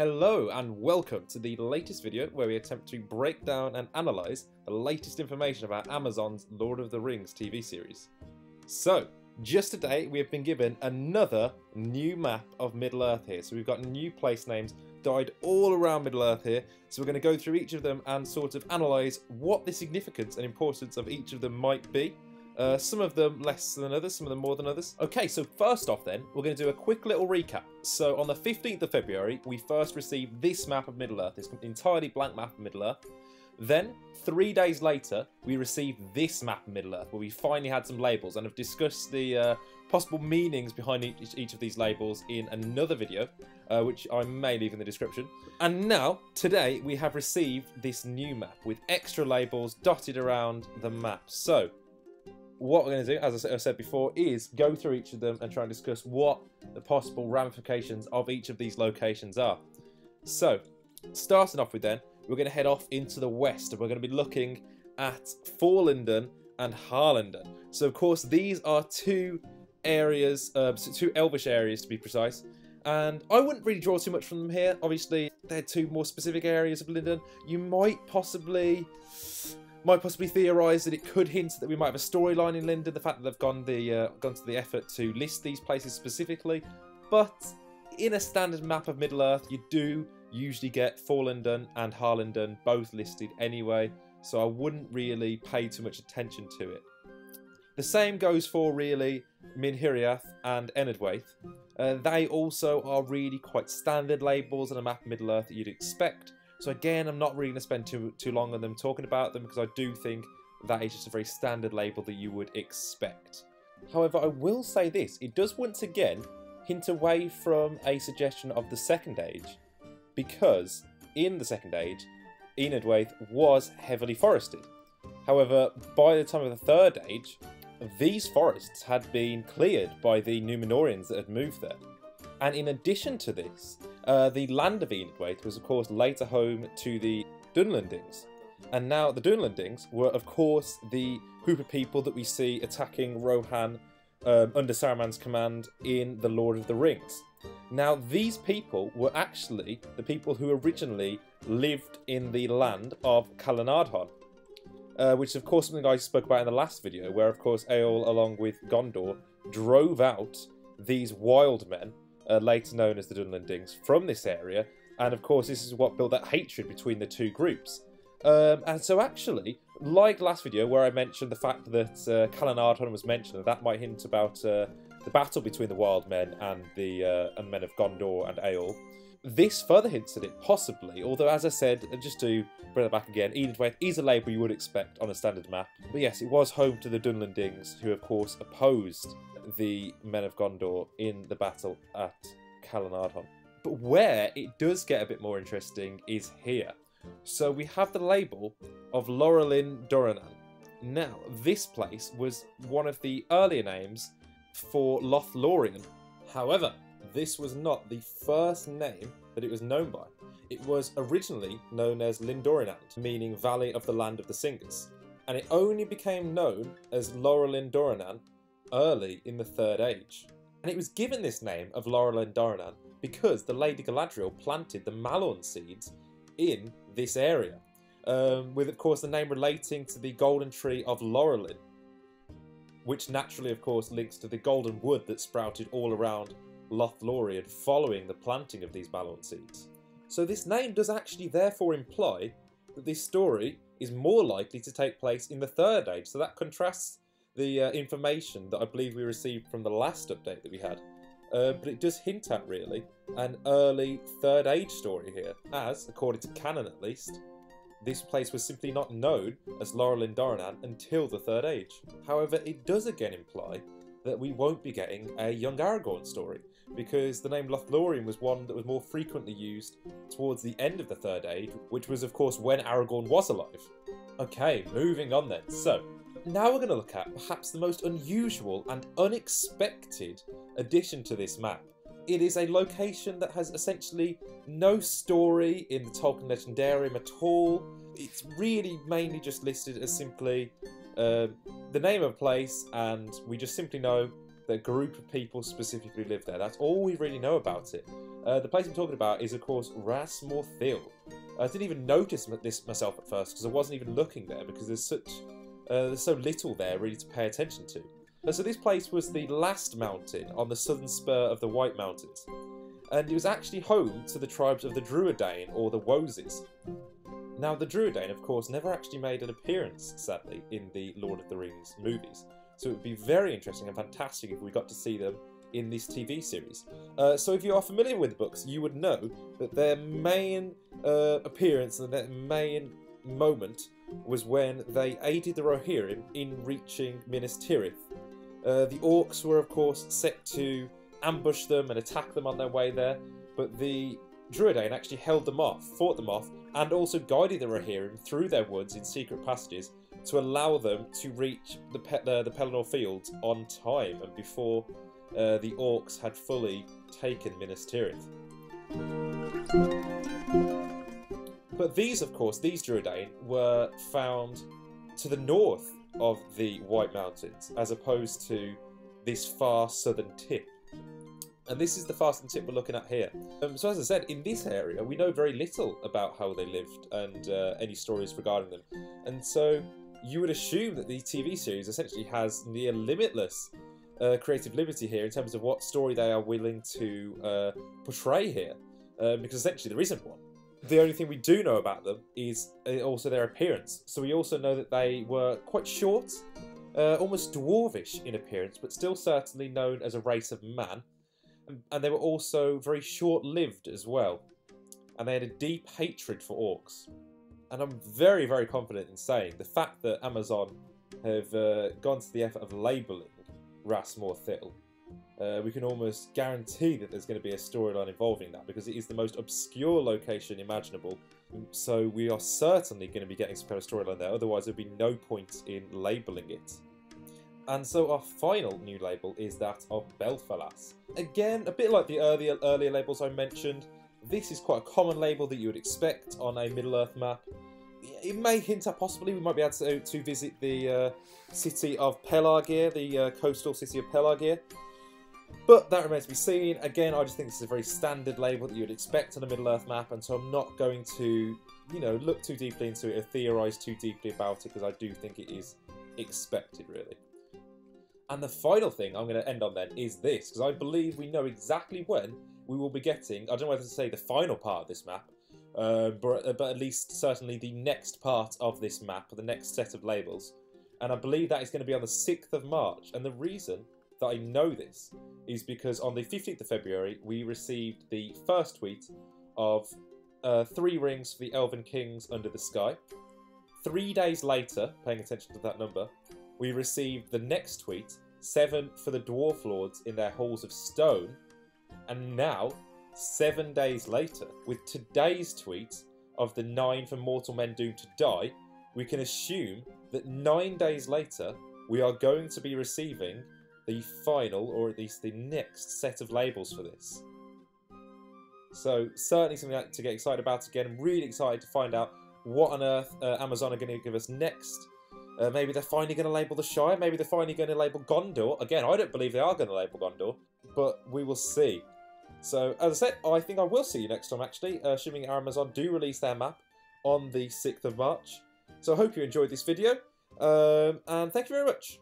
Hello and welcome to the latest video where we attempt to break down and analyse the latest information about Amazon's Lord of the Rings TV series. So, just today we have been given another new map of Middle-earth here. So we've got new place names dotted all around Middle-earth here. So we're going to go through each of them and sort of analyse what the significance and importance of each of them might be. Some of them less than others, some of them more than others. Okay, so first off then, we're going to do a quick little recap. So on the 15th of February, we first received this map of Middle-earth, this entirely blank map of Middle-earth. Then, 3 days later, we received this map of Middle-earth, where we finally had some labels and have discussed the possible meanings behind each of these labels in another video, which I may leave in the description. And now, today, we have received this new map with extra labels dotted around the map. So, what we're going to do, as I said before, is go through each of them and try and discuss what the possible ramifications of each of these locations are. So, starting off with then, we're going to head off into the west, and we're going to be looking at Forlondon and Harlondon. So, of course, these are two areas, two elvish areas to be precise, and I wouldn't really draw too much from them here. Obviously, they're two more specific areas of Lindon. You might possibly theorise that it could hint that we might have a storyline in Lindon, the fact that they've gone to the effort to list these places specifically. But in a standard map of Middle-earth, you do usually get Forlondon and Harlondon both listed anyway, so I wouldn't really pay too much attention to it. The same goes for, really, Minhiriath and Enedwaith. They also are really quite standard labels on a map of Middle-earth that you'd expect. So again, I'm not really going to spend too long on them talking about them, because I do think that is just a very standard label that you would expect. However, I will say this, it does once again hint away from a suggestion of the Second Age, because in the Second Age, Enedwaith was heavily forested. However, by the time of the Third Age, these forests had been cleared by the Númenóreans that had moved there. And in addition to this, the land of Enedwaith was of course later home to the Dunlendings. And now the Dunlendings were of course the group of people that we see attacking Rohan under Saruman's command in The Lord of the Rings. Now these people were actually the people who originally lived in the land of Calanadhon. Which is of course something I spoke about in the last video, where of course Eorl along with Gondor drove out these wild men, later known as the Dunlendings, from this area, and of course this is what built that hatred between the two groups. And so actually, like last video where I mentioned the fact that Calanadhon was mentioned, that might hint about the battle between the wild men and the men of Gondor and Eorl, this further hints at it possibly, although as I said, just to bring it back again, Enedwaith is a label you would expect on a standard map. But yes, it was home to the Dunlendings, who of course opposed the men of Gondor in the battle at Calanadhon. But where it does get a bit more interesting is here. So we have the label of Lorelin Doranan. Now, this place was one of the earlier names for Lothlorien. However, this was not the first name that it was known by. It was originally known as Lindorinand, meaning Valley of the Land of the Singers, and it only became known as Lorelin Doranan early in the Third Age. And it was given this name of Lorelin Doranan because the Lady Galadriel planted the Malorn seeds in this area, with of course the name relating to the golden tree of Lorelin, which naturally of course links to the golden wood that sprouted all around Lothlorien following the planting of these Malorn seeds. So this name does actually therefore imply that this story is more likely to take place in the Third Age, so that contrasts the information that I believe we received from the last update that we had. But it does hint at, really, an early Third Age story here, as, according to canon at least, this place was simply not known as Lorelin Doranan until the Third Age. However, it does again imply that we won't be getting a young Aragorn story, because the name Lothlorien was one that was more frequently used towards the end of the Third Age, which was of course when Aragorn was alive. Okay, moving on then. So, now we're going to look at perhaps the most unusual and unexpected addition to this map. It is a location that has essentially no story in the Tolkien Legendarium at all. It's really mainly just listed as simply the name of a place, and we just simply know that a group of people specifically live there. That's all we really know about it. The place I'm talking about is, of course, Ras Morthil. I didn't even notice this myself at first because I wasn't even looking there because there's so little there really to pay attention to. So this place was the last mountain on the southern spur of the White Mountains, and it was actually home to the tribes of the Druidane, or the Woses. Now, the Druidane, of course, never actually made an appearance, sadly, in the Lord of the Rings movies, so it would be very interesting and fantastic if we got to see them in this TV series. So if you are familiar with the books, you would know that their main appearance and their main moment was when they aided the Rohirrim in reaching Minas Tirith. The orcs were, of course, set to ambush them and attack them on their way there, but the Druidane actually held them off, fought them off, and also guided the Rohirrim through their woods in secret passages to allow them to reach the Pelennor Fields on time and before the orcs had fully taken Minas Tirith. But these, of course, these Druidane were found to the north of the White Mountains, as opposed to this far southern tip. And this is the far southern tip we're looking at here. So as I said, in this area, we know very little about how they lived and any stories regarding them. And so you would assume that the TV series essentially has near limitless creative liberty here in terms of what story they are willing to portray here, because essentially there isn't one. The only thing we do know about them is also their appearance. So we also know that they were quite short, almost dwarvish in appearance, but still certainly known as a race of man. And they were also very short-lived as well. And they had a deep hatred for orcs. And I'm very, very confident in saying the fact that Amazon have gone to the effort of labelling Ras Morthil, we can almost guarantee that there's going to be a storyline involving that, because it is the most obscure location imaginable. So we are certainly going to be getting some kind of storyline there, otherwise there'd be no point in labelling it. And so our final new label is that of Belfalas. Again, a bit like the earlier labels I mentioned, this is quite a common label that you would expect on a Middle-earth map. It may hint at possibly we might be able to visit the city of Pelargir, the coastal city of Pelargir. But that remains to be seen. Again, I just think this is a very standard label that you would expect on a Middle-earth map, and so I'm not going to, look too deeply into it or theorise too deeply about it, because I do think it is expected, really. And the final thing I'm going to end on then is this, because I believe we know exactly when we will be getting, I don't know whether to say the final part of this map, but at least certainly the next part of this map, the next set of labels. And I believe that is going to be on the 6th of March. And the reason that I know this is because on the 15th of February, we received the first tweet of 3 rings for the Elven Kings under the sky. 3 days later, paying attention to that number, we received the next tweet, 7 for the Dwarf Lords in their halls of stone. And now, 7 days later, with today's tweet of the 9 for mortal men doomed to die, we can assume that 9 days later, we are going to be receiving the final, or at least the next set of labels for this. So certainly something to get excited about. Again, I'm really excited to find out what on earth Amazon are going to give us next. Maybe they're finally going to label the Shire. Maybe they're finally going to label Gondor. Again, I don't believe they are going to label Gondor, but we will see. So, as I said, I think I will see you next time, actually, assuming Amazon do release their map on the 6th of March. So I hope you enjoyed this video, and thank you very much.